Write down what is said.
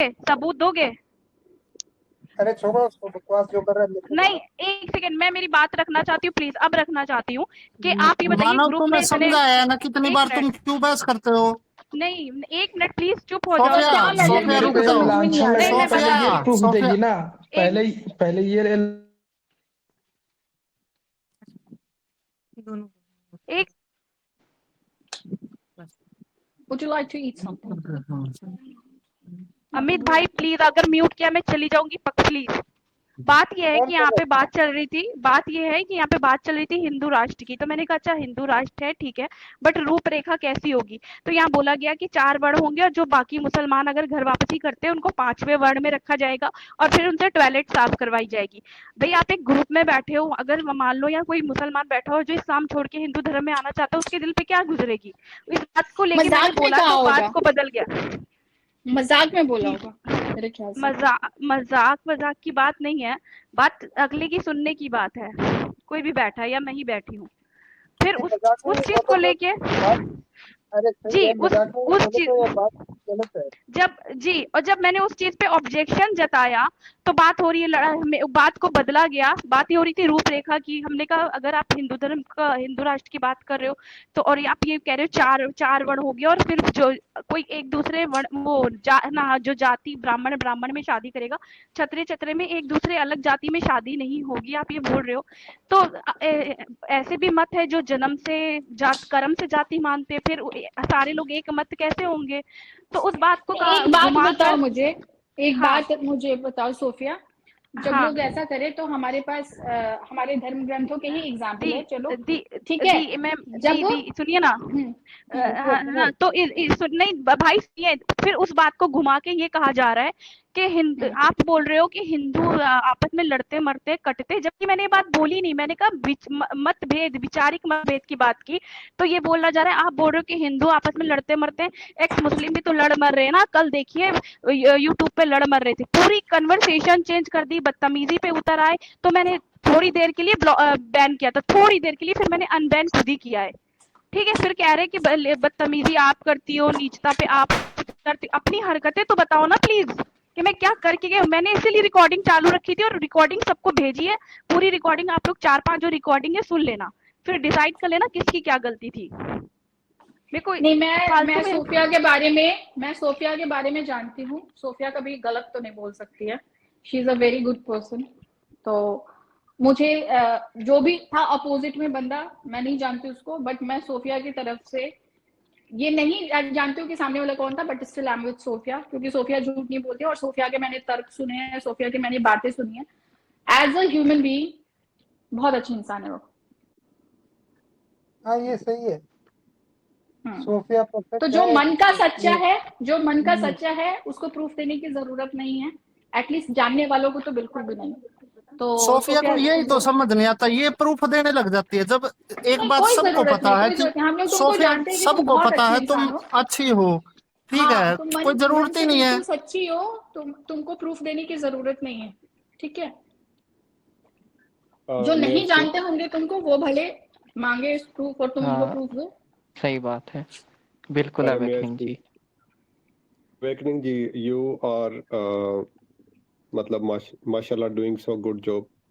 सबूत दोगे? अरे छोड़ो उसको, बकवास जो कर रहा है मेरे को नहीं, बताओ। एक सेकंड, मैं मेरी बात रखना चाहती हूँ प्लीज, अब रखना चाहती हूँ कि आप ये बताइए मानव, ग्रुप में तुम्हें इतने। समझाया है ना कितनी एक बार, तुम मिनट, क्यों बहस करते हो? नहीं, एक मिनट प्लीज, चुप हो तो जाओ। सोफिया, क्या ये सोफिया लगेगी, मेरे रुक कुछ पे जाओ। समझ में नहीं लांछन आ रहा नहीं, लगे, है। मैं पहले बता ये रही सोफिया, हूँ। प्रूफ सोफिया, देगी ना। एक पहले ये एक Would you like to eat something? Amit भाई प्लीज, अगर म्यूट किया मैं चली जाऊंगी प्लीज। बात ये है कौन कि कर यहाँ रहा पे बात चल रही थी, बात ये है कि यहाँ पे बात चल रही थी हिंदू राष्ट्र की, तो मैंने कहा अच्छा हिंदू राष्ट्र है ठीक है, बट रूपरेखा कैसी होगी? तो यहाँ बोला गया कि 4 वर्ण होंगे और जो बाकी मुसलमान अगर घर वापसी करते हैं उनको 5वें वर्ण में रखा जाएगा और फिर उनसे टॉयलेट साफ करवाई जाएगी। भाई आप एक ग्रुप में बैठे हो, अगर मान लो या कोई मुसलमान बैठा हो जो इस्लाम छोड़ के हिंदू धर्म में आना चाहता है, उसके दिल पे क्या गुजरेगी? इस बात को लेके मैंने मजाक में बोला कहा तो बात होगा, को बदल गया। मजाक में बोला जी, होगा मेरे ख्याल से। मजाक मजाक की बात नहीं है, बात अगले की सुनने की बात है। कोई भी बैठा है या मैं ही बैठी हूँ, फिर है? उस मजाक में उस ये चीज बोलो को तो लेके बात, अरे सही जी है, मजाक में ये उस बोलो तो ये चीज बात गलत है। जब जी और जब मैंने उस चीज पे ऑब्जेक्शन जताया तो बात हो रही है बात को बदला गया। बात ये हो रही थी रूपरेखा की। हमने कहा अगर आप हिंदू धर्म का हिंदू राष्ट्र की बात कर रहे हो तो, और आप ये कह रहे हो चार चार वर्ण हो गया और फिर जो कोई एक दूसरे वर्ण वो ना जो जाति ब्राह्मण ब्राह्मण में शादी करेगा, क्षत्रिय क्षत्रिय में एक दूसरे अलग जाति में शादी नहीं होगी, आप ये बोल रहे हो। तो ऐसे भी मत है जो जन्म से जात कर्म से जाति मानते हैं, फिर सारे लोग एक मत कैसे होंगे? तो उस बात को एक बात घुमा बताओ कर। मुझे, एक हाँ, बात मुझे बताओ सोफिया, जब हाँ, लोग ऐसा करें तो हमारे पास हमारे धर्म ग्रंथों के ही एग्जाम्पल दी है, चलो दी ठीक है। दी मैं जब दी सुनिए ना। हाँ, बोल। तो नहीं भाई सुनिए, फिर उस बात को घुमा के ये कहा जा रहा है कि हिंदू, हम्म, आप बोल रहे हो कि हिंदू आपस में लड़ते मरते कटते, जबकि मैंने ये बात बोली नहीं। मैंने कहा मतभेद, विचारिक मतभेद की बात की। तो ये बोला जा रहा है, आप बोल रहे हो कि हिंदू आपस में लड़ते मरते हैं, एक्स मुस्लिम भी तो लड़ मर रहे हैं ना, कल देखिए यूट्यूब पे लड़ मर रहे थे। पूरी कन्वर्सेशन चेंज कर दी, बदतमीजी पे उतर आए। तो मैंने थोड़ी देर के लिए बैन किया था, थोड़ी देर के लिए, फिर मैंने अनबैन खुद ही किया है। ठीक है, फिर कह रहे कि बदतमीजी आप करती हो, नीचता पे आप करती, अपनी हरकतें तो बताओ ना प्लीज कि मैं क्या करके गई हूँ। मैंने इसीलिए रिकॉर्डिंग चालू रखी थी और रिकॉर्डिंग सबको भेजी है। पूरी रिकॉर्डिंग आप लोग 4-5 जो रिकॉर्डिंग है सुन लेना, फिर डिसाइड कर लेना किसकी क्या गलती थी। मेरे को नहीं, फालतू मैं में। सोफिया के बारे में जानती हूँ। सोफिया कभी गलत तो नहीं बोल सकती है। She is a very good person. तो मुझे जो भी था अपोजिट में बंदा, मैं नहीं जानती उसको, बट मैं सोफिया की तरफ से ये नहीं जानती हूँ कि सामने वाला कौन था, but still I am with Sophia, क्योंकि सोफिया झूठ नहीं बोलती और सोफिया के मैंने तर्क सुने हैं, सोफिया की मैंने बातें सुनी है। एज अ ह्यूमन बीइंग बहुत अच्छी इंसान है वो। हाँ ये सही है, हम्म। सोफिया तो परफेक्ट है। ये जो मन का सच्चा है उसको प्रूफ देने की जरूरत नहीं है, एटलीस्ट जानने वालों को तो बिल्कुल भी नहीं। तो सोफिया को सोफिया यही तो तुमको समझ नहीं आता, ये प्रूफ देने लग जाती है जब एक नहीं, बात कोई सबको जरूरत नहीं, पता है कोई कि जरूरत नहीं, हम लोग तुमको सोफिया, जानते हैं कि तुम सबको बहुत पता अच्छी है तुम इंसान हो। अच्छी हो, ठीक हाँ, है, तुम कोई मन जरूरत ही से नहीं है। बिल्कुल सच्ची हो। तुमको प्रूफ देने की जरूरत नहीं है, ठीक है। जो मेरे नहीं से जानते होंगे तुमको वो भले मांगे इस प्रूफ और तुम उनको हाँ, प्रूफ दो। सही बात है। बिल्कुल अरे मेरे अवेकनिंग से जी। awakening जी, you are मतलब माशाल्लाह डूइंग सो गुड जॉब।